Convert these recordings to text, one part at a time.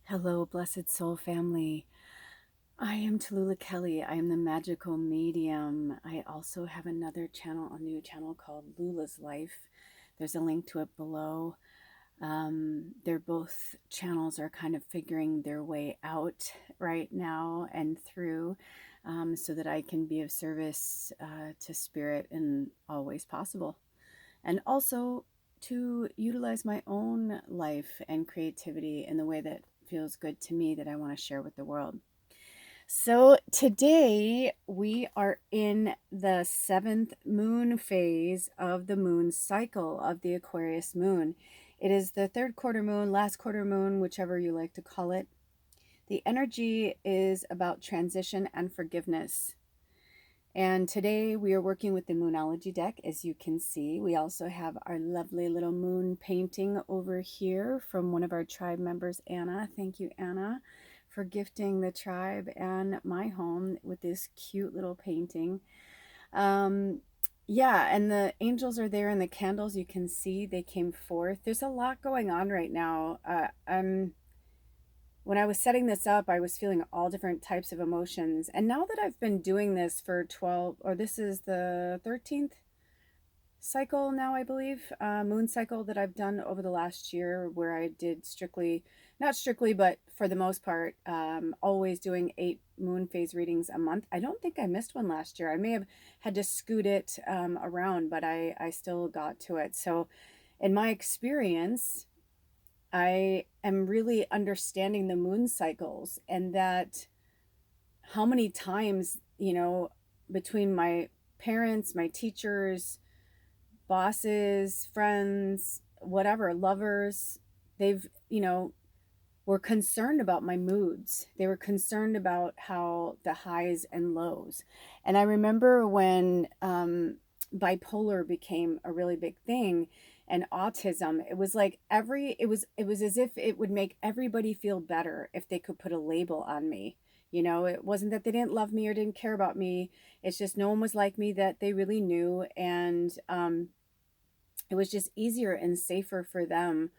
Hello, blessed soul family. I am Tallulah Kelly. I am the magical medium. I also have a new channel called Lula's Life. There's a link to it below. They're both channels are kind of figuring their way out right now and through, so that I can be of service to spirit in all ways possible. And also to utilize my own life and creativity in the way that feels good to me that I want to share with the world. So today we are in the 7th moon phase of the moon cycle of the Aquarius moon. It is the third quarter moon, last quarter moon, whichever you like to call it. The energy is about transition and forgiveness. And today we are working with the Moonology deck, as you can see. We also have our lovely little moon painting over here from one of our tribe members, Anna. Thank you, Anna, for gifting the tribe and my home with this cute little painting. Yeah, and the angels are there and the candles, you can see they came forth. There's a lot going on right now. When I was setting this up, I was feeling all different types of emotions. And now that I've been doing this for 12, or this is the 13th cycle now, I believe, moon cycle that I've done over the last year, where I did strictly, not strictly, but for the most part, always doing 8 moon phase readings a month. I don't think I missed one last year. I may have had to scoot it around, but I still got to it. So in my experience, I am really understanding the moon cycles, and that how many times, between my parents, my teachers, bosses, friends, whatever, lovers, they've, were concerned about my moods. They were concerned about how the highs and lows. And I remember when bipolar became a really big thing, and autism, it was like it was as if it would make everybody feel better if they could put a label on me. It wasn't that they didn't love me or didn't care about me. It's just no one was like me that they really knew. And it was just easier and safer for them,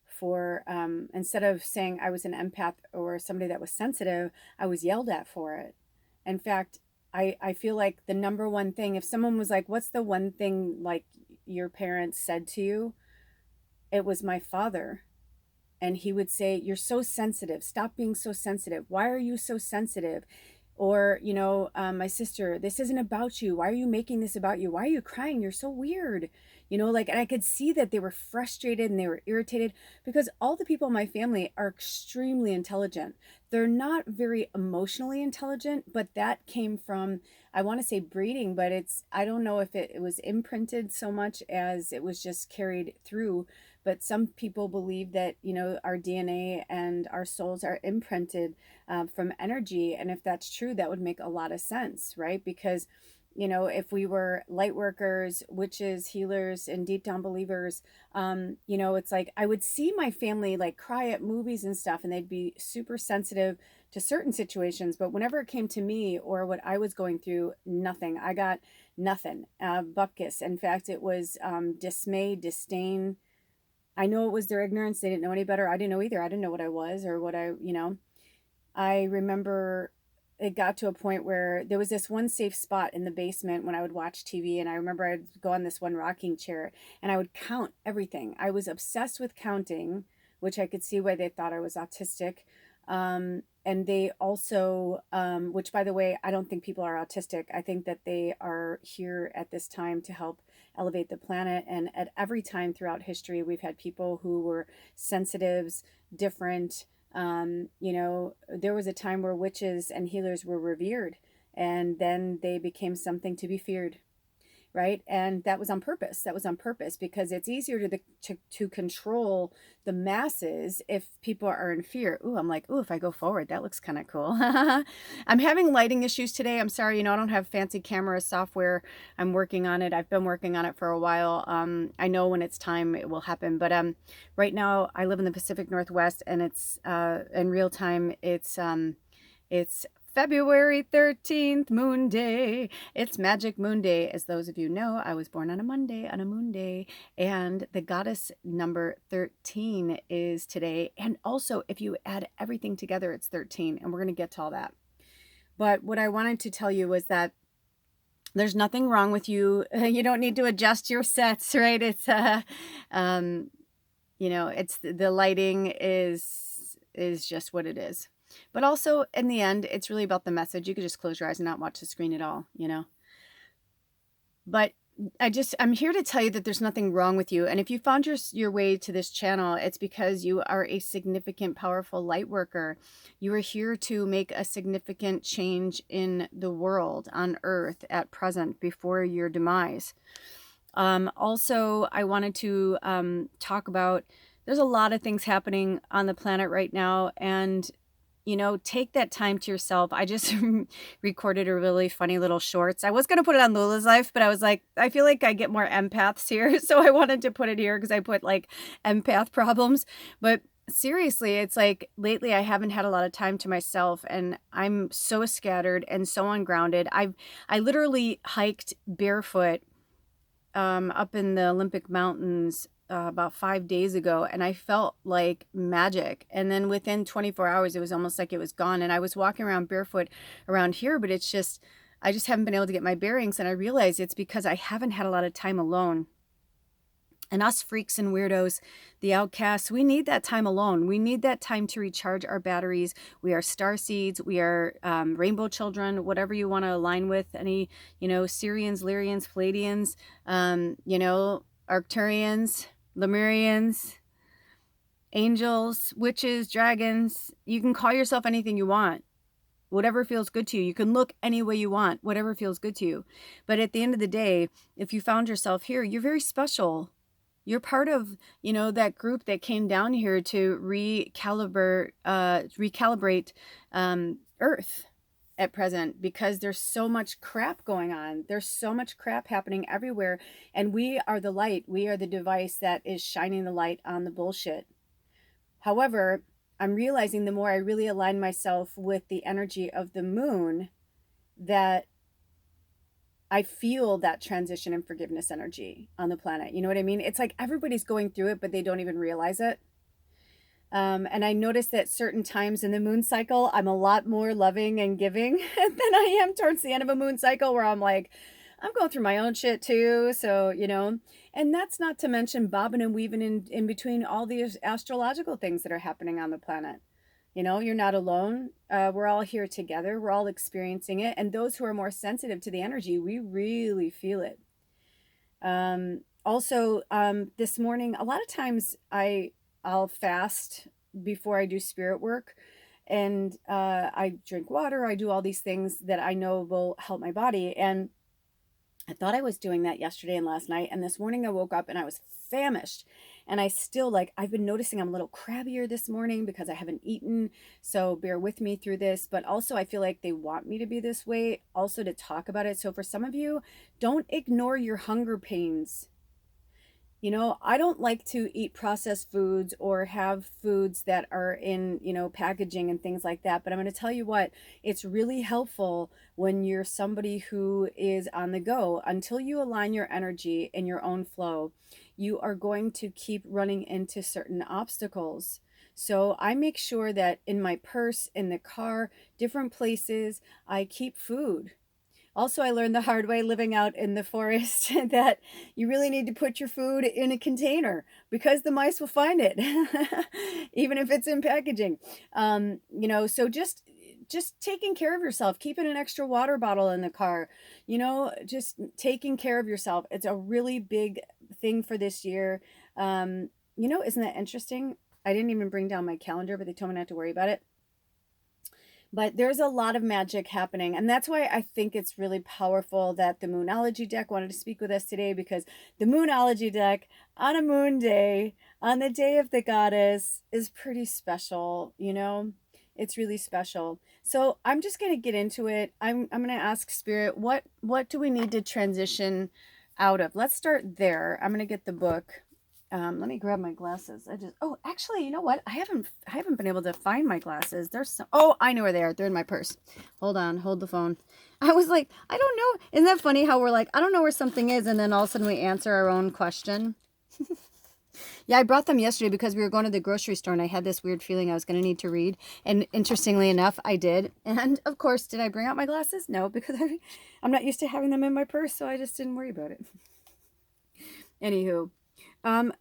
for instead of saying I was an empath or somebody that was sensitive, I was yelled at for it. In fact, I feel like the number one thing, if someone was like, what's the one thing like your parents said to you? It was my father. And he would say, you're so sensitive. Stop being so sensitive. Why are you so sensitive? Or, my sister, this isn't about you. Why are you making this about you? Why are you crying? You're so weird. And I could see that they were frustrated and they were irritated, because all the people in my family are extremely intelligent. They're not very emotionally intelligent, but that came from, I want to say breeding, but I don't know if it was imprinted so much as it was just carried through. But some people believe that, our DNA and our souls are imprinted from energy. And if that's true, that would make a lot of sense, right? Because, if we were light workers, witches, healers, and deep down believers, it's like I would see my family like cry at movies and stuff, and they'd be super sensitive to certain situations. But whenever it came to me or what I was going through, nothing. I got nothing. Bupkis. In fact, it was dismay, disdain. I know it was their ignorance. They didn't know any better. I didn't know either. I didn't know what I was or what I remember it got to a point where there was this one safe spot in the basement when I would watch TV. And I remember I'd go on this one rocking chair and I would count everything. I was obsessed with counting, which I could see why they thought I was autistic. And they also, which by the way, I don't think people are autistic. I think that they are here at this time to help elevate the planet. And at every time throughout history, we've had people who were sensitives, different. There was a time where witches and healers were revered, and then they became something to be feared, right? And that was on purpose. That was on purpose, because it's easier to control the masses if people are in fear. Ooh, I'm like, ooh, if I go forward, that looks kind of cool. I'm having lighting issues today. I'm sorry, I don't have fancy camera software. I'm working on it. I've been working on it for a while. I know when it's time it will happen, but right now I live in the Pacific Northwest, and it's in real time. It's February 13th, Moon Day. It's Magic Moon Day. As those of you know, I was born on a Monday, on a moon day, and the goddess number 13 is today. And also, if you add everything together, it's 13, and we're going to get to all that. But what I wanted to tell you was that there's nothing wrong with you. You don't need to adjust your sets, right? It's it's the lighting is just what it is. But also in the end, it's really about the message. You could just close your eyes and not watch the screen at all, But I'm here to tell you that there's nothing wrong with you. And if you found your way to this channel, it's because you are a significant, powerful light worker. You are here to make a significant change in the world, on Earth at present, before your demise. Also, I wanted to talk about, there's a lot of things happening on the planet right now, and take that time to yourself. I just recorded a really funny little shorts. I was going to put it on Lula's Life, but I was like, I feel like I get more empaths here. So I wanted to put it here because I put like empath problems. But seriously, it's like lately I haven't had a lot of time to myself, and I'm so scattered and so ungrounded. I literally hiked barefoot up in the Olympic Mountains about 5 days ago, and I felt like magic. And then within 24 hours, it was almost like it was gone. And I was walking around barefoot around here, but it's just, I just haven't been able to get my bearings. And I realized it's because I haven't had a lot of time alone. And us freaks and weirdos, the outcasts, we need that time alone. We need that time to recharge our batteries. We are star seeds. We are rainbow children, whatever you want to align with. Any, Syrians, Lyrians, Palladians, Arcturians, Lemurians, angels, witches, dragons. You can call yourself anything you want. Whatever feels good to you. You can look any way you want, whatever feels good to you. But at the end of the day, if you found yourself here, you're very special. You're part of, that group that came down here to recalibrate Earth at present, because there's so much crap going on. There's so much crap happening everywhere. And we are the light. We are the device that is shining the light on the bullshit. However, I'm realizing the more I really align myself with the energy of the moon, that I feel that transition and forgiveness energy on the planet. You know what I mean? It's like everybody's going through it, but they don't even realize it. And I noticed that certain times in the moon cycle, I'm a lot more loving and giving than I am towards the end of a moon cycle, where I'm like, I'm going through my own shit too. So, and that's not to mention bobbing and weaving in between all these astrological things that are happening on the planet. You're not alone. We're all here together. We're all experiencing it. And those who are more sensitive to the energy, we really feel it. Also, this morning, a lot of times I'll fast before I do spirit work. And I drink water. I do all these things that I know will help my body. And I thought I was doing that yesterday and last night. And this morning I woke up and I was famished. And I still, I've been noticing I'm a little crabbier this morning because I haven't eaten. So bear with me through this. But also, I feel like they want me to be this way, also to talk about it. So for some of you, don't ignore your hunger pains. I don't like to eat processed foods or have foods that are in, packaging and things like that. But I'm going to tell you what, it's really helpful when you're somebody who is on the go. Until you align your energy in your own flow, you are going to keep running into certain obstacles. So I make sure that in my purse, in the car, different places, I keep food. Also, I learned the hard way living out in the forest that you really need to put your food in a container because the mice will find it, even if it's in packaging. So just taking care of yourself, keeping an extra water bottle in the car, just taking care of yourself. It's a really big thing for this year. Isn't that interesting? I didn't even bring down my calendar, but they told me not to worry about it. But there's a lot of magic happening. And that's why I think it's really powerful that the Moonology deck wanted to speak with us today, because the Moonology deck on a moon day, on the day of the goddess, is pretty special, It's really special. So I'm just going to get into it. I'm going to ask Spirit, what do we need to transition out of? Let's start there. I'm going to get the book. Let me grab my glasses. Oh, actually, you know what? I haven't been able to find my glasses. There's some, oh, I know where they are. They're in my purse. Hold on, hold the phone. I was like, I don't know. Isn't that funny how we're like, I don't know where something is, and then all of a sudden we answer our own question? Yeah, I brought them yesterday because we were going to the grocery store and I had this weird feeling I was going to need to read. And interestingly enough, I did. And of course, did I bring out my glasses? No, because I'm not used to having them in my purse, so I just didn't worry about it. Anywho, um,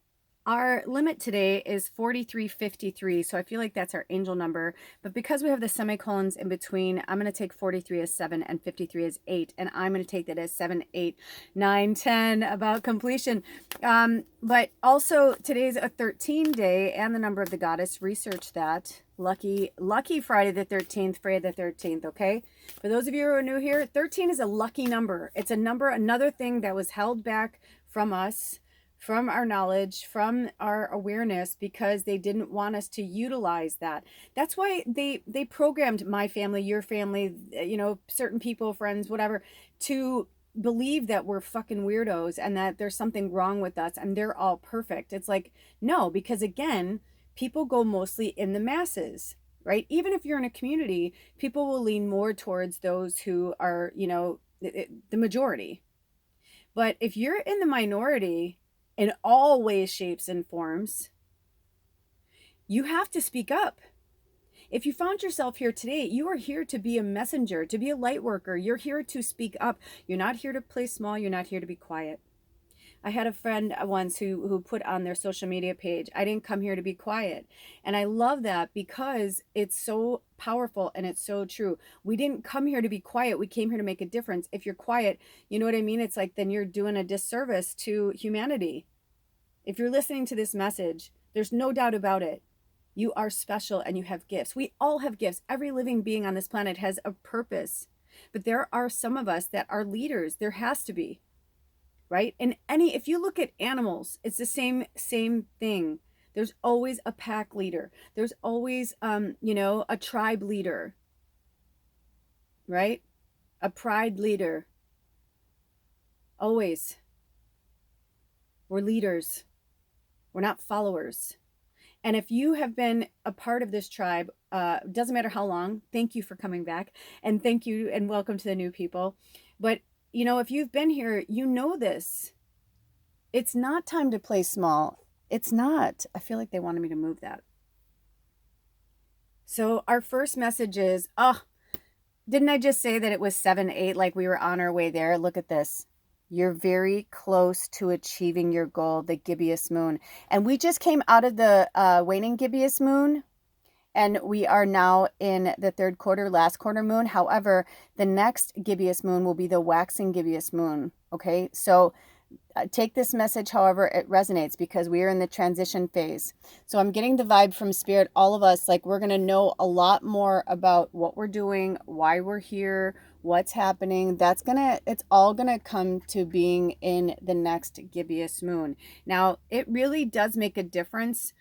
our limit today is 4353, so I feel like that's our angel number. But because we have the semicolons in between, I'm going to take 43 as 7 and 53 as 8. And I'm going to take that as 7, 8, 9, 10 about completion. But also, today's a 13 day and the number of the goddess. Research that. Lucky Friday the 13th, Friday the 13th, okay? For those of you who are new here, 13 is a lucky number. It's a number, another thing that was held back from us, from our knowledge, from our awareness, because they didn't want us to utilize that. That's why they programmed my family, your family, you know, certain people, friends, whatever, to believe that we're fucking weirdos and that there's something wrong with us and they're all perfect. It's like, no, because again, people go mostly in the masses, right? Even if you're in a community, people will lean more towards those who are, you know, the majority. But if you're in the minority, in all ways, shapes, and forms, you have to speak up. If you found yourself here today, you are here to be a messenger, to be a light worker. You're here to speak up. You're not here to play small. You're not here to be quiet. I had a friend once who put on their social media page, I didn't come here to be quiet. And I love that because it's so powerful and it's so true. We didn't come here to be quiet. We came here to make a difference. If you're quiet, you know what I mean? It's like then you're doing a disservice to humanity. If you're listening to this message, there's no doubt about it. You are special and you have gifts. We all have gifts. Every living being on this planet has a purpose. But there are some of us that are leaders. There has to be. Right? And if you look at animals, it's the same thing. There's always a pack leader. There's always, you know, a tribe leader, right? A pride leader. Always. We're leaders. We're not followers. And if you have been a part of this tribe, doesn't matter how long, thank you for coming back. And thank you and welcome to the new people. But you know, if you've been here, you know this. It's not time to play small. It's not. I feel like they wanted me to move that. So our first message is, didn't I just say that it was 7, 8, like we were on our way there? Look at this. You're very close to achieving your goal, the gibbous moon. And we just came out of the waning gibbous moon. And we are now in the third quarter, last quarter moon. However, the next gibbous moon will be the waxing gibbous moon. Okay, so take this message however it resonates, because we are in the transition phase. So I'm getting the vibe from spirit, all of us, like we're going to know a lot more about what we're doing, why we're here, what's happening. It's all going to come to being in the next gibbous moon. Now, it really does make a difference,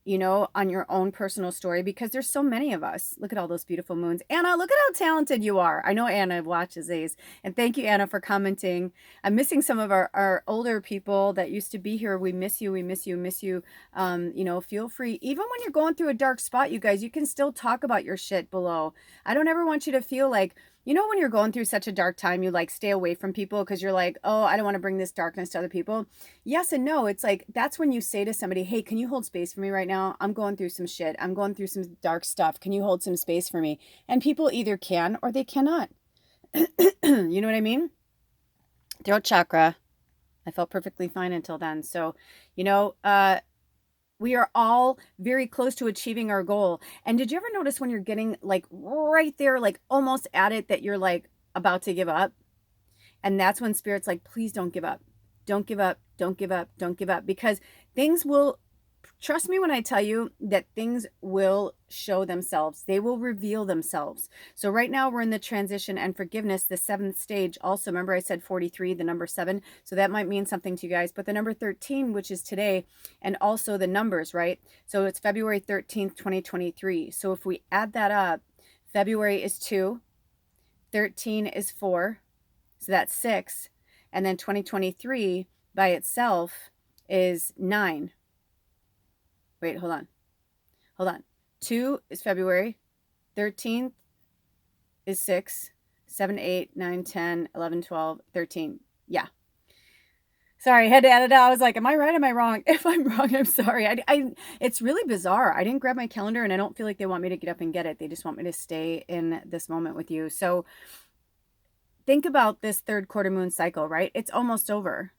you know, on your own personal story, because there's so many of us. Look at all those beautiful moons. Anna, look at how talented you are. I know Anna watches these. And thank you, Anna, for commenting. I'm missing some of our older people that used to be here. We miss you. We miss you. Miss you. You know, feel free. Even when you're going through a dark spot, you guys, you can still talk about your shit below. I don't ever want you to feel like, you know, when you're going through such a dark time, you like stay away from people because you're like, oh, I don't want to bring this darkness to other people. Yes and no. It's like, that's when you say to somebody, hey, can you hold space for me right now? I'm going through some shit. I'm going through some dark stuff. Can you hold some space for me? And people either can or they cannot. You know what I mean? Throat chakra. I felt perfectly fine until then. So, you know, we are all very close to achieving our goal. And did you ever notice when you're getting like right there, like almost at it, that you're like about to give up? And that's when spirit's like, please don't give up. Don't give up. Don't give up. Don't give up. Because things will, trust me when I tell you that things will show themselves. They will reveal themselves. So right now we're in the transition and forgiveness, the 7th stage. Also, remember I said 43, the number 7. So that might mean something to you guys. But the number 13, which is today, and also the numbers, right? So it's February 13th, 2023. So if we add that up, February is 2, 13 is 4. So that's 6. And then 2023 by itself is 9. Wait, hold on. 2 is February. 13th is 6. 7, 8, 9, 10, 11, 12, 13. Yeah. Sorry, I had to add it out. I was like, am I right? Am I wrong? If I'm wrong, I'm sorry. It's really bizarre. I didn't grab my calendar, and I don't feel like they want me to get up and get it. They just want me to stay in this moment with you. So think about this third quarter moon cycle, right? It's almost over.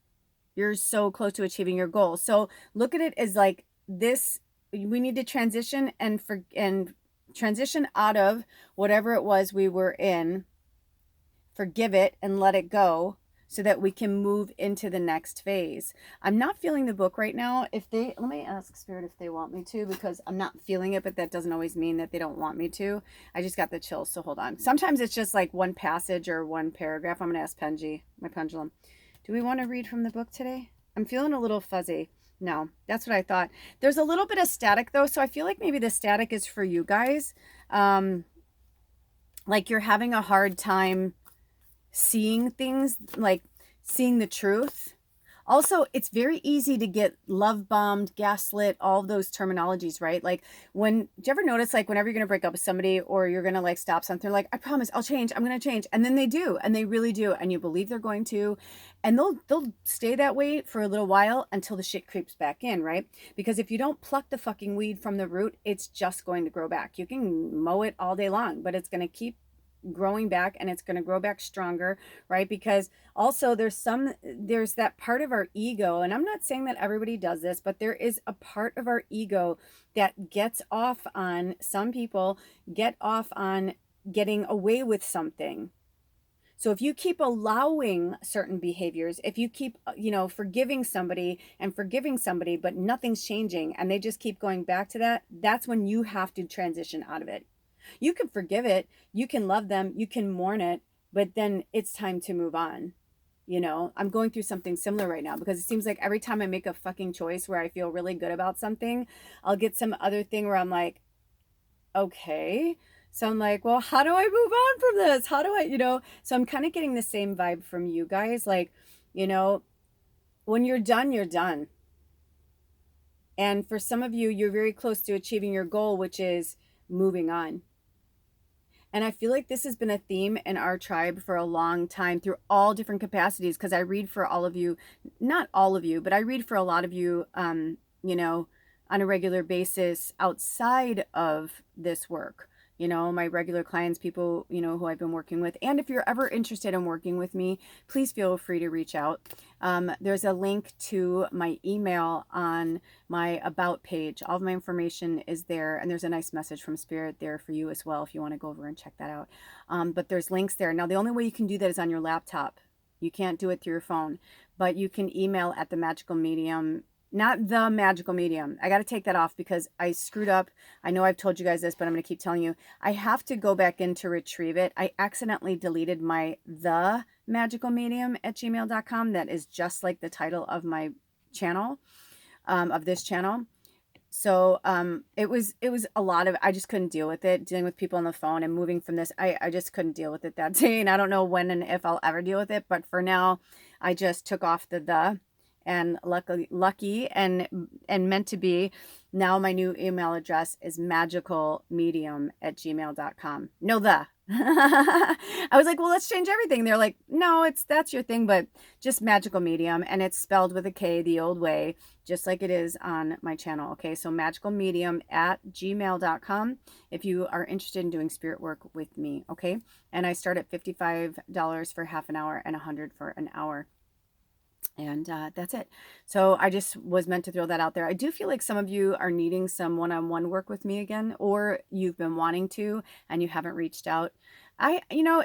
You're so close to achieving your goal. So look at it as like this. We need to transition and transition out of whatever it was we were in, forgive it and let it go, so that we can move into the next phase. I'm not feeling the book right now. Let me ask Spirit if they want me to, because I'm not feeling it, but that doesn't always mean that they don't want me to. I just got the chills, so hold on. Sometimes it's just like one passage or one paragraph. I'm going to ask Penji, my pendulum. Do we want to read from the book today? I'm feeling a little fuzzy. No, that's what I thought. There's a little bit of static though, so I feel like maybe the static is for you guys. Like you're having a hard time seeing things, like seeing the truth. Also, it's very easy to get love bombed, gaslit, all those terminologies, right? Like do you ever notice, like whenever you're going to break up with somebody or you're going to like stop something, like, I promise I'll change, I'm going to change. And then they do, and they really do. And you believe they're going to, and they'll stay that way for a little while until the shit creeps back in, right? Because if you don't pluck the fucking weed from the root, it's just going to grow back. You can mow it all day long, but it's going to keep growing back, and it's going to grow back stronger, right? Because also there's that part of our ego, and I'm not saying that everybody does this, but there is a part of our ego that gets off on, some people get off on getting away with something. So if you keep allowing certain behaviors, if you keep, forgiving somebody, but nothing's changing and they just keep going back to that, that's when you have to transition out of it. You can forgive it, you can love them, you can mourn it, but then it's time to move on. I'm going through something similar right now, because it seems like every time I make a fucking choice where I feel really good about something, I'll get some other thing where I'm like, okay. So I'm like, well, how do I move on from this? How do I, so I'm kind of getting the same vibe from you guys. Like, when you're done, you're done. And for some of you, you're very close to achieving your goal, which is moving on. And I feel like this has been a theme in our tribe for a long time, through all different capacities, because I read for all of you, not all of you, but I read for a lot of you, on a regular basis outside of this work. My regular clients, people, who I've been working with. And if you're ever interested in working with me, please feel free to reach out. There's a link to my email on my About page. All of my information is there, and there's a nice message from Spirit there for you as well if you want to go over and check that out. But there's links there. Now, the only way you can do that is on your laptop. You can't do it through your phone, but you can email at the Magical Medium. Not the Magical Medium. I got to take that off because I screwed up. I know I've told you guys this, but I'm going to keep telling you. I have to go back in to retrieve it. I accidentally deleted my the Magical Medium at gmail.com. That is just like the title of my channel, of this channel. So it was a lot of, I just couldn't deal with it, dealing with people on the phone and moving from this. I just couldn't deal with it that day. And I don't know when and if I'll ever deal with it. But for now, I just took off the. And lucky and meant to be, now my new email address is magicalmedium@gmail.com. No, the. I was like, well, let's change everything. They're like, no, that's your thing, but just Magical Medium. And it's spelled with a K the old way, just like it is on my channel. Okay, so magicalmedium@gmail.com if you are interested in doing spirit work with me. Okay, and I start at $55 for half an hour and $100 for an hour. And that's it. So I just was meant to throw that out there. I do feel like some of you are needing some one-on-one work with me again, or you've been wanting to and you haven't reached out.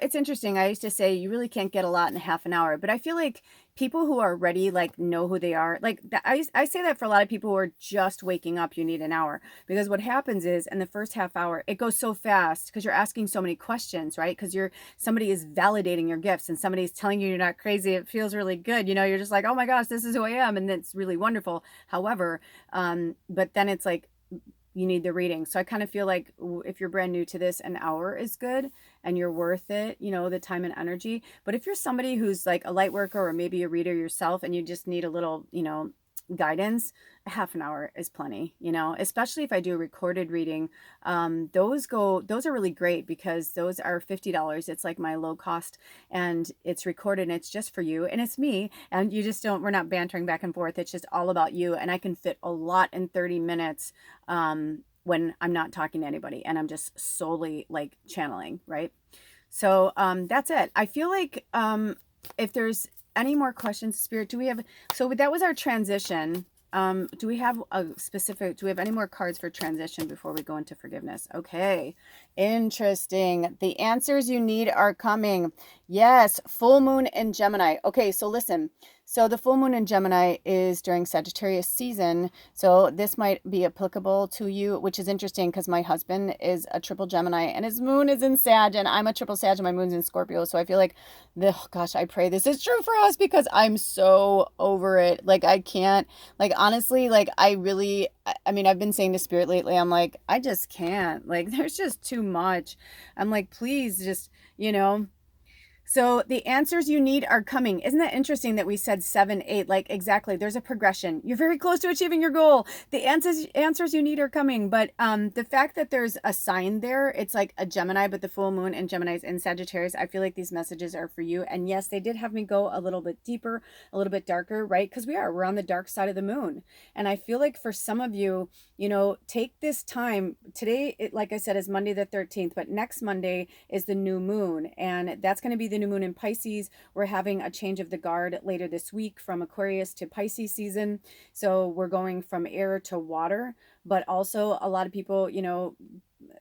It's interesting. I used to say you really can't get a lot in half an hour, but I feel like people who are ready, like, know who they are. Like I say that for a lot of people who are just waking up, you need an hour, because what happens is in the first half hour, it goes so fast because you're asking so many questions, right? Because somebody is validating your gifts and somebody's telling you you're not crazy. It feels really good. You're just like, oh my gosh, this is who I am. And it's really wonderful. However, but then it's like, you need the reading. So I kind of feel like if you're brand new to this, an hour is good and you're worth it, the time and energy. But if you're somebody who's like a light worker or maybe a reader yourself and you just need a little, guidance, a half an hour is plenty, you know, especially if I do a recorded reading. Those are really great because those are $50. It's like my low cost, and it's recorded and it's just for you and it's me. And you just don't, we're not bantering back and forth. It's just all about you. And I can fit a lot in 30 minutes. When I'm not talking to anybody and I'm just solely like channeling, right? So that's it. I feel like if there's any more questions, Spirit, do we have, so that was our transition. Do we have do we have any more cards for transition before we go into forgiveness? Okay. Interesting. The answers you need are coming. Yes. Full moon in Gemini. Okay. So listen, so the full moon in Gemini is during Sagittarius season. So this might be applicable to you, which is interesting because my husband is a triple Gemini and his moon is in Sag, and I'm a triple Sag and my moon's in Scorpio. So I feel like, oh gosh, I pray this is true for us because I'm so over it. Like I can't, like honestly, like I really, I mean, I've been saying to Spirit lately, I'm like, I just can't. Like there's just too much. I'm like, please just, you know. So the answers you need are coming. Isn't that interesting that we said 7, 8? Like exactly, there's a progression. You're very close to achieving your goal. The answers you need are coming. But the fact that there's a sign there, it's like a Gemini, but the full moon in Gemini is in Sagittarius. I feel like these messages are for you. And yes, they did have me go a little bit deeper, a little bit darker, right? Because we're on the dark side of the moon. And I feel like for some of you, you know, take this time. Today, like I said, is Monday the 13th, but next Monday is the new moon. And that's going to be the new moon in Pisces. We're having a change of the guard later this week from Aquarius to Pisces season. So we're going from air to water, but also a lot of people, you know,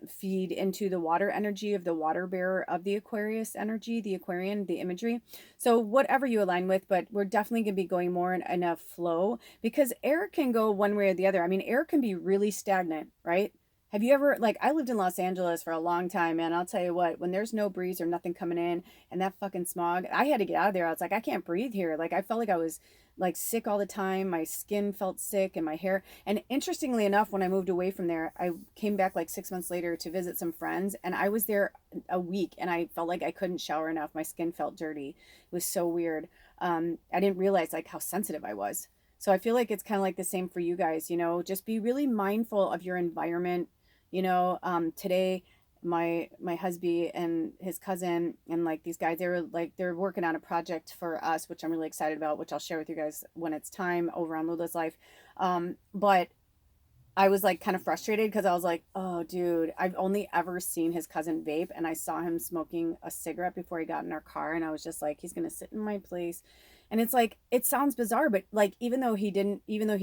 feed into the water energy of the water bearer of the Aquarius energy, the Aquarian, the imagery. So whatever you align with, but we're definitely going to be going more in a flow because air can go one way or the other. I mean, air can be really stagnant, right? Have you ever, like, I lived in Los Angeles for a long time, man. I'll tell you what, when there's no breeze or nothing coming in and that fucking smog, I had to get out of there. I was like, I can't breathe here. Like, I felt like I was like sick all the time. My skin felt sick and my hair. And interestingly enough, when I moved away from there, I came back like 6 months later to visit some friends, and I was there a week and I felt like I couldn't shower enough. My skin felt dirty. It was so weird. I didn't realize like how sensitive I was. So I feel like it's kind of like the same for you guys, you know, just be really mindful of your environment. You know, today my husband and his cousin and like these guys, they're working on a project for us, which I'm really excited about, which I'll share with you guys when it's time over on Lula's Life. But I was like kind of frustrated because I was like, oh dude, I've only ever seen his cousin vape, and I saw him smoking a cigarette before he got in our car, and I was just like, he's gonna sit in my place. And it's like, it sounds bizarre, but like even though he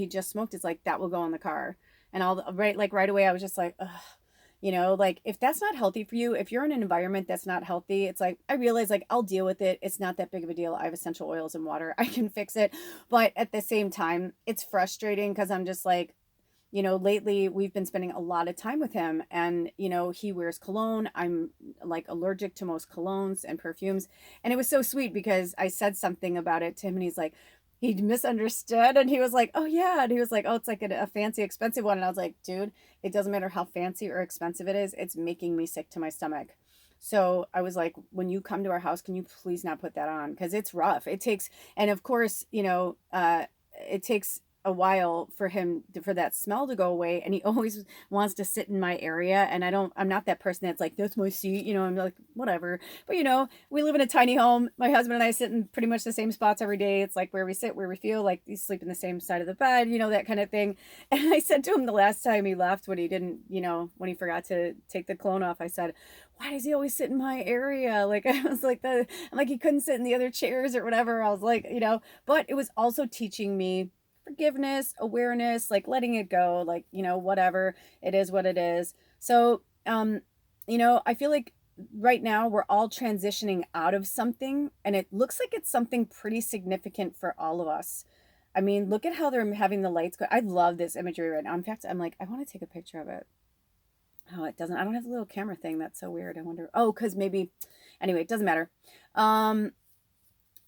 just smoked, it's like that will go in the car. And right away I was just like, ugh. You know, like if that's not healthy for you, if you're in an environment that's not healthy, it's like I realize like I'll deal with it. It's not that big of a deal. I have essential oils and water. I can fix it. But at the same time, it's frustrating because I'm just like, you know, lately we've been spending a lot of time with him, and you know, he wears cologne. I'm like allergic to most colognes and perfumes. And it was so sweet because I said something about it to him and he's like, he misunderstood, and he was like, oh yeah, and he was like, oh, it's like a fancy expensive one. And I was like, dude, it doesn't matter how fancy or expensive it is, it's making me sick to my stomach. So I was like, when you come to our house, can you please not put that on, because it's rough. It takes, and of course, you know, it takes a while for for that smell to go away, and he always wants to sit in my area, and I'm not that person that's like, that's my seat, you know. I'm like, whatever. But you know, we live in a tiny home. My husband and I sit in pretty much the same spots every day. It's like where we sit, where we feel, like you sleep in the same side of the bed, you know, that kind of thing. And I said to him the last time he left, when he didn't, you know, when he forgot to take the cologne off, I said, why does he always sit in my area? Like I was like, I'm like, he couldn't sit in the other chairs or whatever. I was like, you know. But it was also teaching me forgiveness, awareness, like letting it go, like, you know, whatever, it is what it is. So you know, I feel like right now we're all transitioning out of something, and it looks like it's something pretty significant for all of us. I mean, look at how they're having the lights go. I love this imagery right now. In fact, I'm like, I want to take a picture of it. Oh, it doesn't, I don't have the little camera thing. That's so weird. I wonder, oh, because maybe, anyway, it doesn't matter.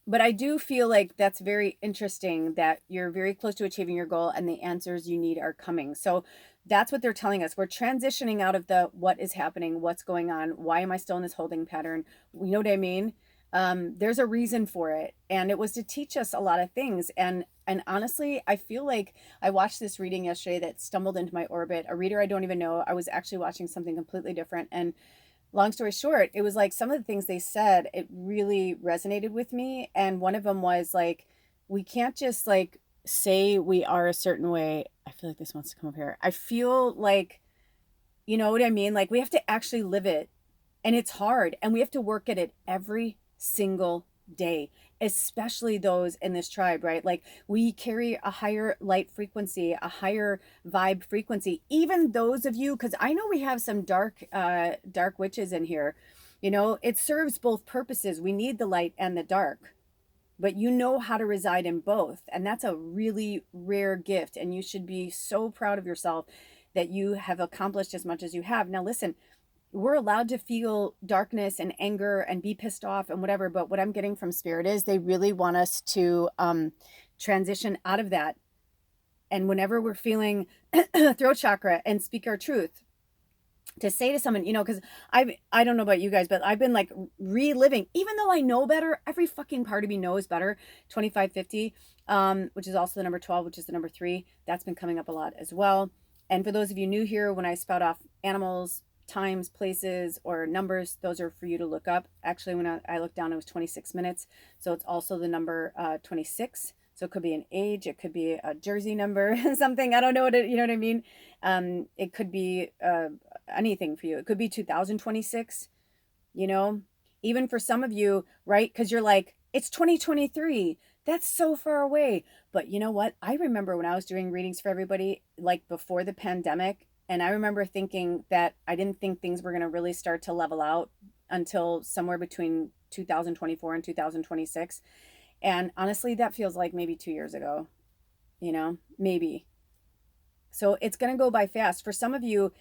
But I do feel like that's very interesting, that you're very close to achieving your goal and the answers you need are coming. So that's what they're telling us. We're transitioning out of the what is happening, what's going on, why am I still in this holding pattern? You know what I mean? There's a reason for it. And it was to teach us a lot of things. And And honestly, I feel like I watched this reading yesterday that stumbled into my orbit, a reader I don't even know. I was actually watching something completely different. And long story short, it was like some of the things they said, it really resonated with me. And one of them was like, we can't just like say we are a certain way. I feel like this wants to come up here. I feel like, you know what I mean? Like we have to actually live it. And it's hard. And we have to work at it every single day, especially those in this tribe, right? Like we carry a higher light frequency, a higher vibe frequency. Even those of you, because I know we have some dark witches in here. You know, it serves both purposes. We need the light and the dark, but you know how to reside in both. And that's a really rare gift. And you should be so proud of yourself that you have accomplished as much as you have. Now, listen, we're allowed to feel darkness and anger and be pissed off and whatever. But what I'm getting from spirit is they really want us to transition out of that. And whenever we're feeling throat chakra and speak our truth, to say to someone, you know, because I don't know about you guys, but I've been like reliving, even though I know better, every fucking part of me knows better. 2550, which is also the number 12, which is the number 3. That's been coming up a lot as well. And for those of you new here, when I spout off animals, times, places, or numbers, those are for you to look up. Actually, when I looked down, it was 26 minutes. So it's also the number 26. So it could be an age, it could be a jersey number, something. I don't know you know what I mean? It could be anything for you. It could be 2026, you know, even for some of you, right? Because you're like, it's 2023. That's so far away. But you know what? I remember when I was doing readings for everybody, like before the pandemic, and I remember thinking that I didn't think things were going to really start to level out until somewhere between 2024 and 2026. And honestly, that feels like maybe 2 years ago, you know, maybe. So it's going to go by fast. For some of you,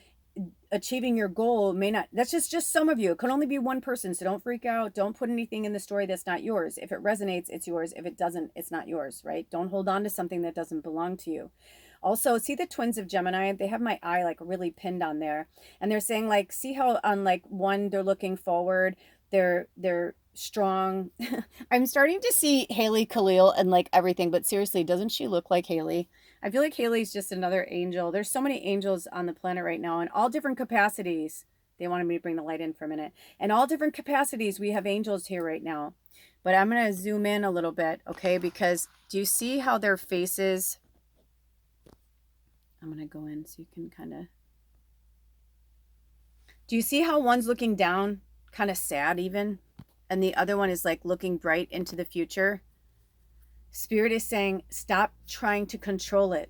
achieving your goal may not, that's just some of you. It could only be one person. So don't freak out. Don't put anything in the story that's not yours. If it resonates, it's yours. If it doesn't, it's not yours, right? Don't hold on to something that doesn't belong to you. Also, see the twins of Gemini, they have my eye like really pinned on there. And they're saying like, see how on like one, they're looking forward. They're strong. I'm starting to see Haley Khalil and like everything, but seriously, doesn't she look like Haley? I feel like Haley's just another angel. There's so many angels on the planet right now in all different capacities. They wanted me to bring the light in for a minute. In all different capacities, we have angels here right now. But I'm going to zoom in a little bit, okay? Because do you see how their faces... I'm going to go in so you can kind of... Do you see how one's looking down, kind of sad even? And the other one is like looking bright into the future. Spirit is saying, stop trying to control it.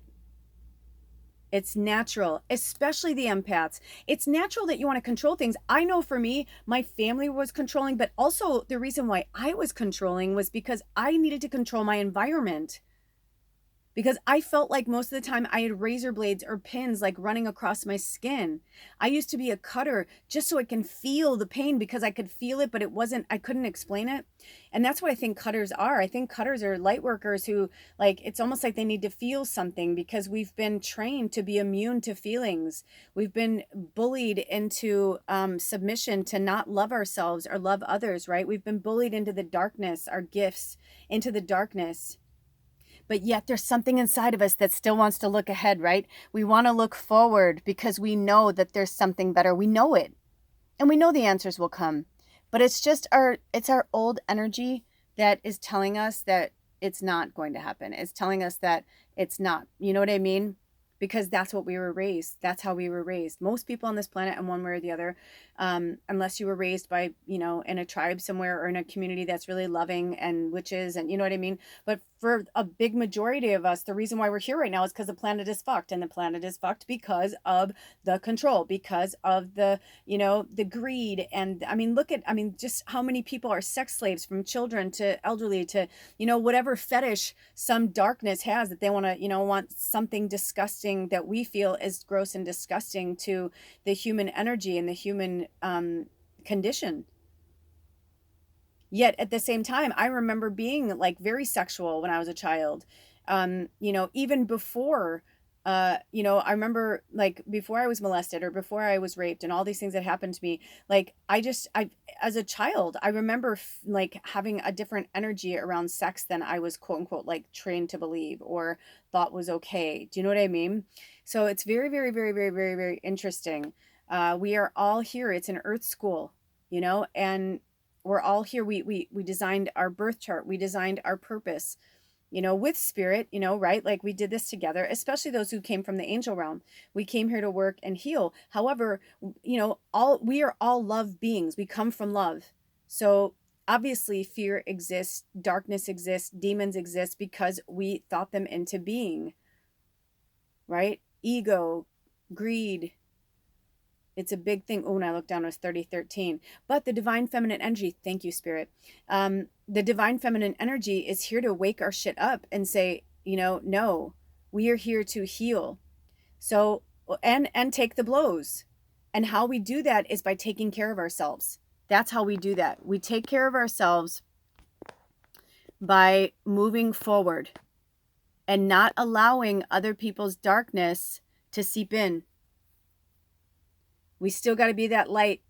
It's natural, especially the empaths. It's natural that you want to control things. I know for me, my family was controlling, but also the reason why I was controlling was because I needed to control my environment. Because I felt like most of the time I had razor blades or pins like running across my skin. I used to be a cutter just so I can feel the pain because I could feel it, but I couldn't explain it. And that's what I think cutters are. I think cutters are light workers who like, it's almost like they need to feel something because we've been trained to be immune to feelings. We've been bullied into submission to not love ourselves or love others, right? We've been bullied into the darkness, our gifts into the darkness. But yet there's something inside of us that still wants to look ahead, right? We want to look forward because we know that there's something better. We know it. And we know the answers will come. But it's just our old energy that is telling us that it's not going to happen. It's telling us that it's not. You know what I mean? Because that's what we were raised. That's how we were raised. Most people on this planet, in one way or the other, unless you were raised by, you know, in a tribe somewhere or in a community that's really loving and witches and you know what I mean? But for a big majority of us, the reason why we're here right now is because the planet is fucked. And the planet is fucked because of the control, because of the, you know, the greed. And I mean, just how many people are sex slaves, from children to elderly to, you know, whatever fetish some darkness has that they want to, you know, want something disgusting that we feel is gross and disgusting to the human energy and the human condition. Yet at the same time, I remember being like very sexual when I was a child. You know, even before you know, I remember like before I was molested or before I was raped and all these things that happened to me, like as a child, I remember like having a different energy around sex than I was quote unquote like trained to believe or thought was okay. Do you know what I mean? So it's very, very, very, very, very, very interesting. We are all here. It's an earth school, you know, and we're all here. We designed our birth chart. We designed our purpose, you know, with spirit, you know, right? Like we did this together, especially those who came from the angel realm. We came here to work and heal. However, you know, we are all love beings. We come from love. So obviously fear exists, darkness exists, demons exist because we thought them into being, right? Ego, greed, it's a big thing. Oh, when I looked down, it was 3013. But the divine feminine energy, thank you, Spirit. The divine feminine energy is here to wake our shit up and say, you know, no, we are here to heal. So, and take the blows. And how we do that is by taking care of ourselves. That's how we do that. We take care of ourselves by moving forward and not allowing other people's darkness to seep in. We still got to be that light.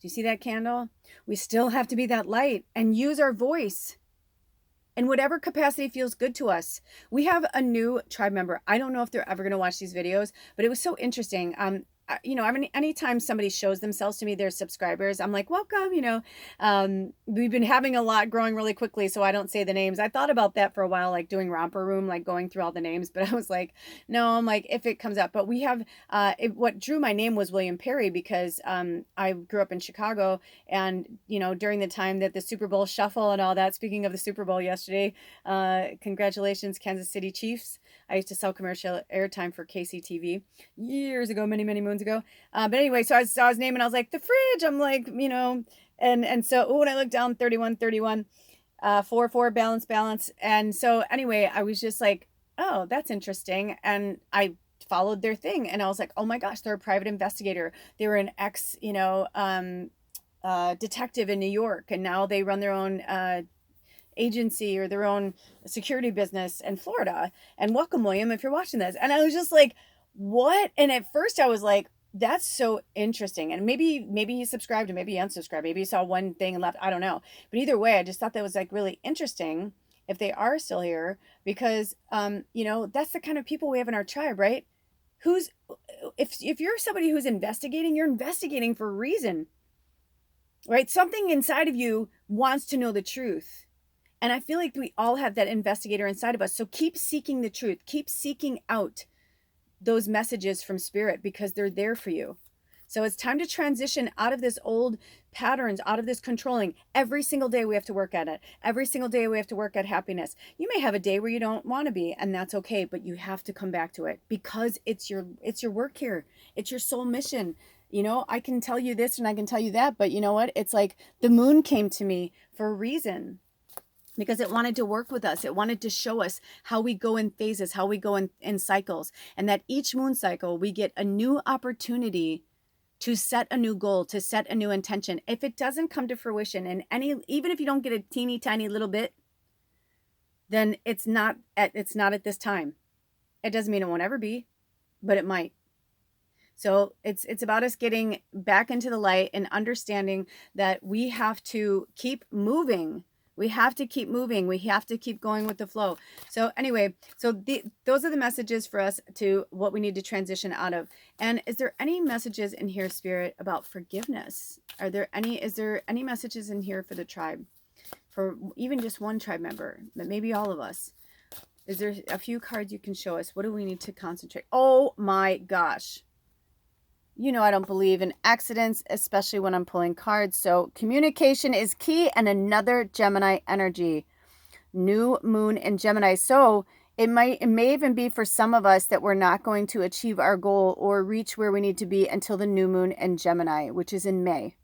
Do you see that candle? We still have to be that light and use our voice in whatever capacity feels good to us. We have a new tribe member. I don't know if they're ever going to watch these videos, but it was so interesting. You know, I mean, anytime somebody shows themselves to me, their subscribers, I'm like, welcome, you know. We've been having a lot growing really quickly, so I don't say the names. I thought about that for a while, like doing Romper Room, like going through all the names, but I was like, no, I'm like, if it comes up. But we have, what drew my name was William Perry because I grew up in Chicago, and, you know, during the time that the Super Bowl shuffle and all that, speaking of the Super Bowl yesterday, congratulations, Kansas City Chiefs. I used to sell commercial airtime for KCTV years ago, many, many moons ago. But anyway, so I saw his name and I was like, the fridge. I'm like, you know, and so when I looked down, 31, 4, balance. And so anyway, I was just like, oh, that's interesting. And I followed their thing and I was like, oh my gosh, they're a private investigator. They were an ex, you know, detective in New York, and now they run their own agency or their own security business in Florida. And welcome, William, if you're watching this. And I was just like, what? And at first I was like, that's so interesting. And maybe he subscribed and maybe he unsubscribed. Maybe he saw one thing and left. I don't know. But either way, I just thought that was like really interesting if they are still here, because you know, that's the kind of people we have in our tribe, right? Who's if you're somebody who's investigating, you're investigating for a reason. Right? Something inside of you wants to know the truth. And I feel like we all have that investigator inside of us. So keep seeking the truth. Keep seeking out those messages from spirit because they're there for you. So it's time to transition out of this old patterns, out of this controlling. Every single day we have to work at it. Every single day we have to work at happiness. You may have a day where you don't want to be, and that's okay, but you have to come back to it because it's your work here. It's your soul mission. You know, I can tell you this and I can tell you that, but you know what? It's like the moon came to me for a reason. Because it wanted to work with us. It wanted to show us how we go in phases, how we go in cycles. And that each moon cycle, we get a new opportunity to set a new goal, to set a new intention. If it doesn't come to fruition in even if you don't get a teeny tiny little bit, then it's not at this time. It doesn't mean it won't ever be, but it might. So it's about us getting back into the light and understanding that we have to keep moving. We have to keep moving. We have to keep going with the flow. So anyway, those are the messages for us to what we need to transition out of. And is there any messages in here, Spirit, about forgiveness? Is there any messages in here for the tribe? For even just one tribe member, but maybe all of us? Is there a few cards you can show us? What do we need to concentrate? Oh my gosh. You know I don't believe in accidents, especially when I'm pulling cards. So communication is key, and another Gemini energy. New moon in Gemini. So it may even be for some of us that we're not going to achieve our goal or reach where we need to be until the new moon in Gemini, which is in May.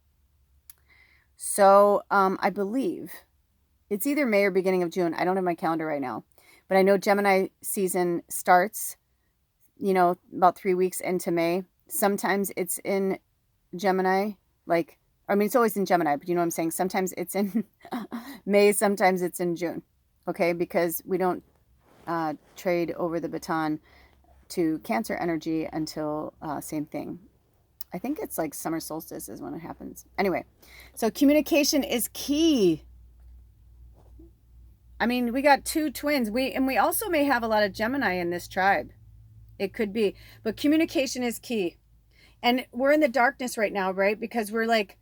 So I believe it's either May or beginning of June. I don't have my calendar right now, but I know Gemini season starts, you know, about 3 weeks into May. Sometimes it's in Gemini, it's always in Gemini, but you know what I'm saying? Sometimes it's in May, sometimes it's in June, okay? Because we don't trade over the baton to Cancer energy until same thing. I think it's like summer solstice is when it happens. Anyway, so communication is key. I mean, we got two twins. We also may have a lot of Gemini in this tribe. It could be, but communication is key. And we're in the darkness right now, right? Because we're like,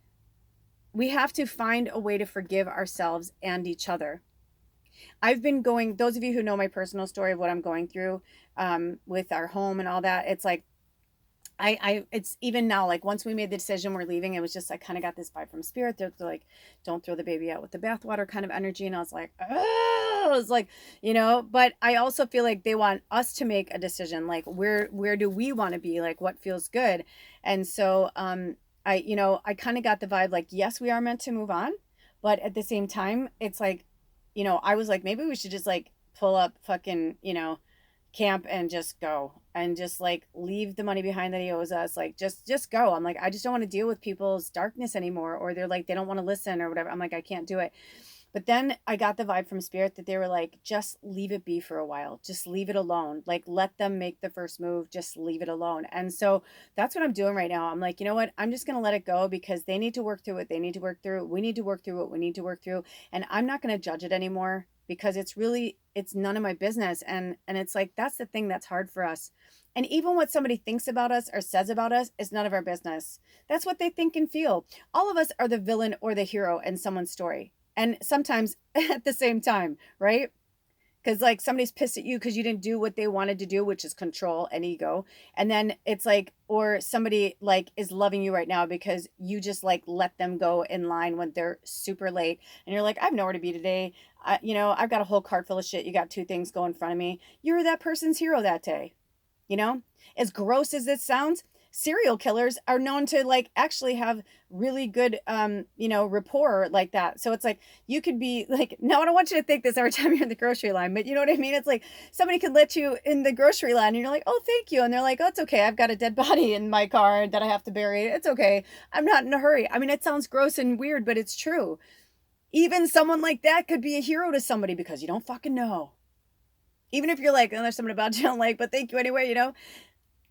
we have to find a way to forgive ourselves and each other. I've been going, those of you who know my personal story of what I'm going through with our home and all that, it's like, it's even now, like once we made the decision we're leaving, it was just, I kind of got this vibe from spirit. They're like, don't throw the baby out with the bathwater kind of energy. And I was like, oh, I was like, but I also feel like they want us to make a decision. Like where do we want to be? Like what feels good? And so, I kind of got the vibe like, yes, we are meant to move on. But at the same time, it's like, I was like, maybe we should just like pull up fucking, camp and just go and just like leave the money behind that he owes us. Like just go. I'm like, I just don't want to deal with people's darkness anymore. Or they're like, they don't want to listen or whatever. I'm like, I can't do it. But then I got the vibe from spirit that they were like, just leave it be for a while. Just leave it alone. Like let them make the first move. Just leave it alone. And so that's what I'm doing right now. I'm like, you know what? I'm just going to let it go because they need to work through what they need to work through. We need to work through what we need to work through. And I'm not going to judge it anymore because it's none of my business. And it's like, that's the thing that's hard for us. And even what somebody thinks about us or says about us is none of our business. That's what they think and feel. All of us are the villain or the hero in someone's story. And sometimes at the same time, right? Because like somebody's pissed at you because you didn't do what they wanted to do, which is control and ego. And then it's like, or somebody like is loving you right now because you just like let them go in line when they're super late. And you're like, I have nowhere to be today. I've got a whole cart full of shit. You got two things going in front of me. You're that person's hero that day. As gross as it sounds, serial killers are known to like actually have really good rapport like that. So it's like you could be like, no, I don't want you to think this every time you're in the grocery line, but you know what I mean? It's like somebody could let you in the grocery line and you're like, oh, thank you. And they're like, oh, it's okay. I've got a dead body in my car that I have to bury. It's okay. I'm not in a hurry. I mean, it sounds gross and weird, but it's true. Even someone like that could be a hero to somebody because you don't fucking know. Even if you're like, oh, there's someone about you don't like, but thank you anyway,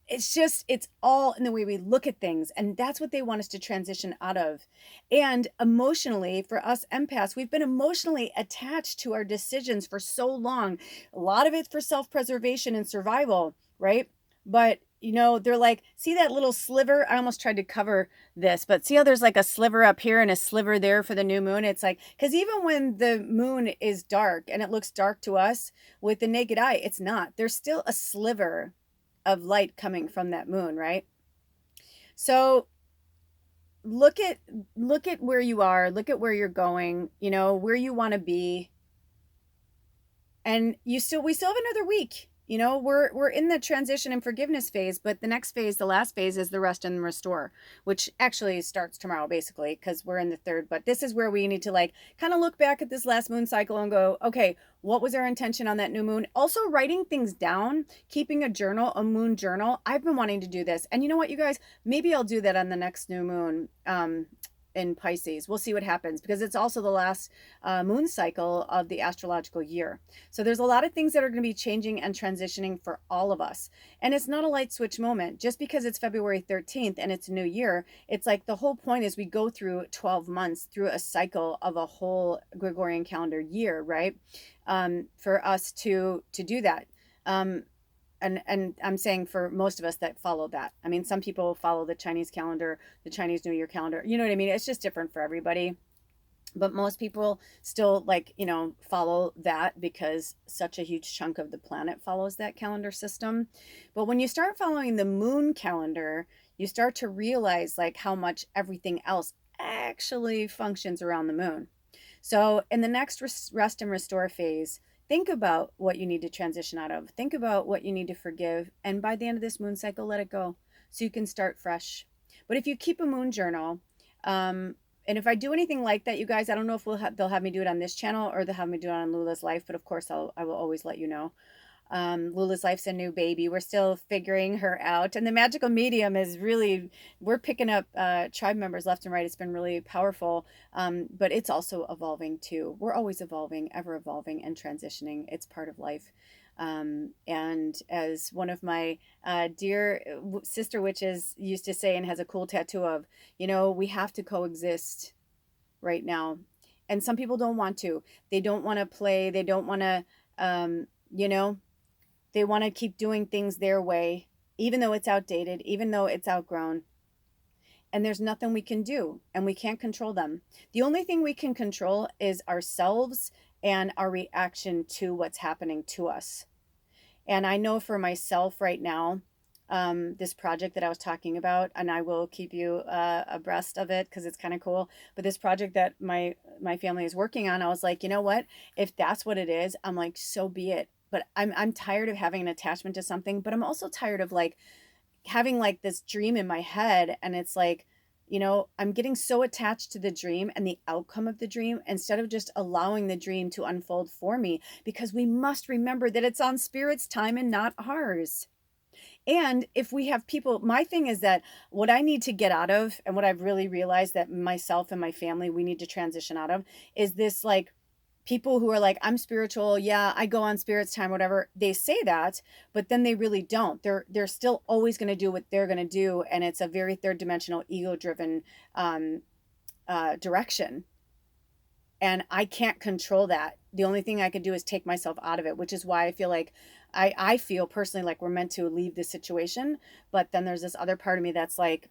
it's all in the way we look at things. And that's what they want us to transition out of. And emotionally, for us empaths, we've been emotionally attached to our decisions for so long. A lot of it for self-preservation and survival, right? But they're like, see that little sliver? I almost tried to cover this, but see how there's like a sliver up here and a sliver there for the new moon? It's like, because even when the moon is dark and it looks dark to us with the naked eye, it's not. There's still a sliver of light coming from that moon, right? So look at where you are, look at where you're going, where you want to be. And we still have another week. We're in the transition and forgiveness phase, but the next phase, the last phase, is the rest and restore, which actually starts tomorrow, basically, because we're in the third. But this is where we need to like kind of look back at this last moon cycle and go, okay, what was our intention on that new moon? Also writing things down, keeping a journal, a moon journal. I've been wanting to do this. And you know what, you guys, maybe I'll do that on the next new moon. In Pisces. We'll see what happens because it's also the last moon cycle of the astrological year. So there's a lot of things that are going to be changing and transitioning for all of us. And it's not a light switch moment. Just because it's February 13th and it's a new year, it's like the whole point is we go through 12 months through a cycle of a whole Gregorian calendar year, right? For us to do that. And I'm saying for most of us that follow that. I mean, some people follow the Chinese calendar, the Chinese New Year calendar. You know what I mean? It's just different for everybody. But most people still follow that because such a huge chunk of the planet follows that calendar system. But when you start following the moon calendar, you start to realize like how much everything else actually functions around the moon. So in the next rest and restore phase, think about what you need to transition out of. Think about what you need to forgive. And by the end of this moon cycle, let it go so you can start fresh. But if you keep a moon journal, and if I do anything like that, you guys, I don't know if they'll have me do it on this channel or they'll have me do it on Lula's Life. But of course, I will always let you know. Lula's Life's a new baby. We're still figuring her out. And the magical medium is really, we're picking up tribe members left and right. It's been really powerful. But it's also evolving too. We're always evolving, ever evolving and transitioning. It's part of life. And as one of my dear sister witches used to say and has a cool tattoo of, we have to coexist right now. And some people don't want to. They don't want to play. They don't want to, um, you know, they want to keep doing things their way, even though it's outdated, even though it's outgrown. And there's nothing we can do, and we can't control them. The only thing we can control is ourselves and our reaction to what's happening to us. And I know for myself right now, this project that I was talking about, and I will keep you abreast of it because it's kind of cool. But this project that my family is working on, I was like, you know what? If that's what it is, I'm like, so be it. But I'm tired of having an attachment to something. But I'm also tired of like having like this dream in my head, and it's like, I'm getting so attached to the dream and the outcome of the dream instead of just allowing the dream to unfold for me, because we must remember that it's on spirit's time and not ours. And if we have people, my thing is that what I need to get out of, and what I've really realized that myself and my family, we need to transition out of, is this like people who are like, I'm spiritual, yeah, I go on spirit's time, whatever. They say that, but then they really don't. They're still always going to do what they're going to do, and it's a very third dimensional, ego driven direction. And I can't control that. The only thing I can do is take myself out of it, which is why I feel like I feel personally like we're meant to leave this situation. But then there's this other part of me that's like,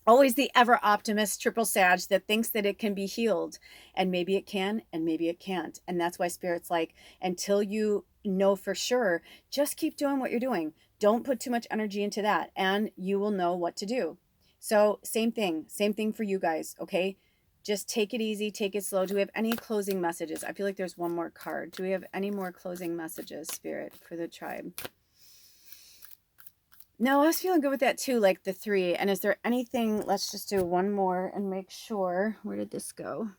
always the ever optimist triple sag that thinks that it can be healed, and maybe it can and maybe it can't. And that's why spirit's like, until you know for sure, just keep doing what you're doing. Don't put too much energy into that, and you will know what to do. So same thing for you guys. Okay, just take it easy, take it slow. Do we have any closing messages? I feel like there's one more card. Do we have any more closing messages, spirit, for the tribe? No, I was feeling good with that too, like the 3. And is there anything, let's just do one more and make sure. Where did this go?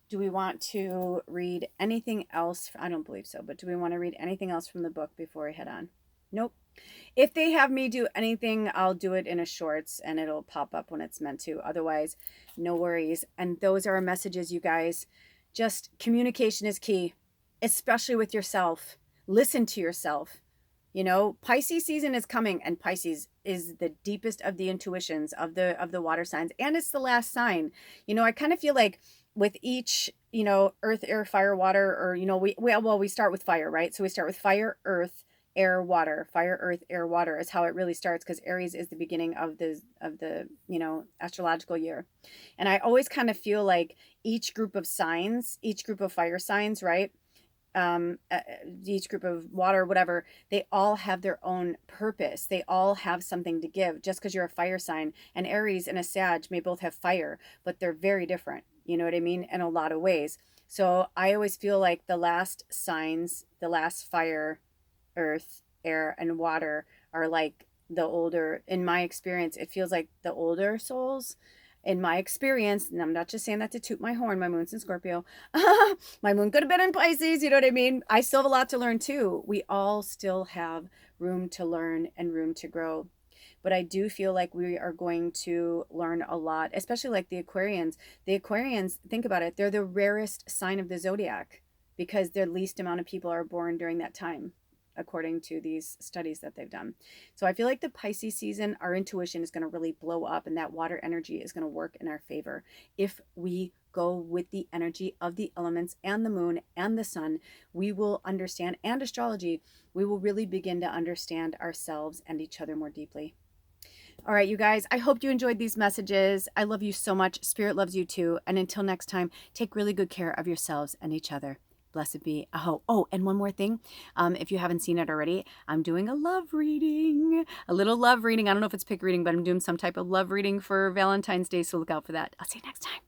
Do we want to read anything else? I don't believe so, but do we want to read anything else from the book before we head on? Nope. If they have me do anything, I'll do it in a shorts and it'll pop up when it's meant to. Otherwise, no worries. And those are our messages, you guys. Just communication is key, especially with yourself. Listen to yourself. Pisces season is coming, and Pisces is the deepest of the intuitions of the water signs, and it's the last sign. I kind of feel like with each, earth, air, fire, water, or we start with fire, right? So we start with fire, earth, air, water. Fire, earth, air, water is how it really starts, because Aries is the beginning of the astrological year. And I always kind of feel like each group of signs, each group of fire signs, right? Each group of water, whatever, they all have their own purpose. They all have something to give. Just because you're a fire sign, and Aries and a Sag may both have fire, but they're very different. You know what I mean? In a lot of ways. So I always feel like the last signs, the last fire, earth, air, and water are like the older, in my experience, it feels like the older souls. In my experience, and I'm not just saying that to toot my horn, my moon's in Scorpio. My moon could have been in Pisces, you know what I mean? I still have a lot to learn too. We all still have room to learn and room to grow. But I do feel like we are going to learn a lot, especially like the Aquarians. The Aquarians, think about it, they're the rarest sign of the zodiac because the least amount of people are born during that time, according to these studies that they've done. So I feel like the Pisces season, our intuition is going to really blow up, and that water energy is going to work in our favor. If we go with the energy of the elements and the moon and the sun, we will understand, and astrology, we will really begin to understand ourselves and each other more deeply. All right, you guys, I hope you enjoyed these messages. I love you so much. Spirit loves you too. And until next time, take really good care of yourselves and each other. Blessed be. Oh, and one more thing. If you haven't seen it already, I'm doing a love reading, a little love reading. I don't know if it's pick reading, but I'm doing some type of love reading for Valentine's Day, so look out for that. I'll see you next time.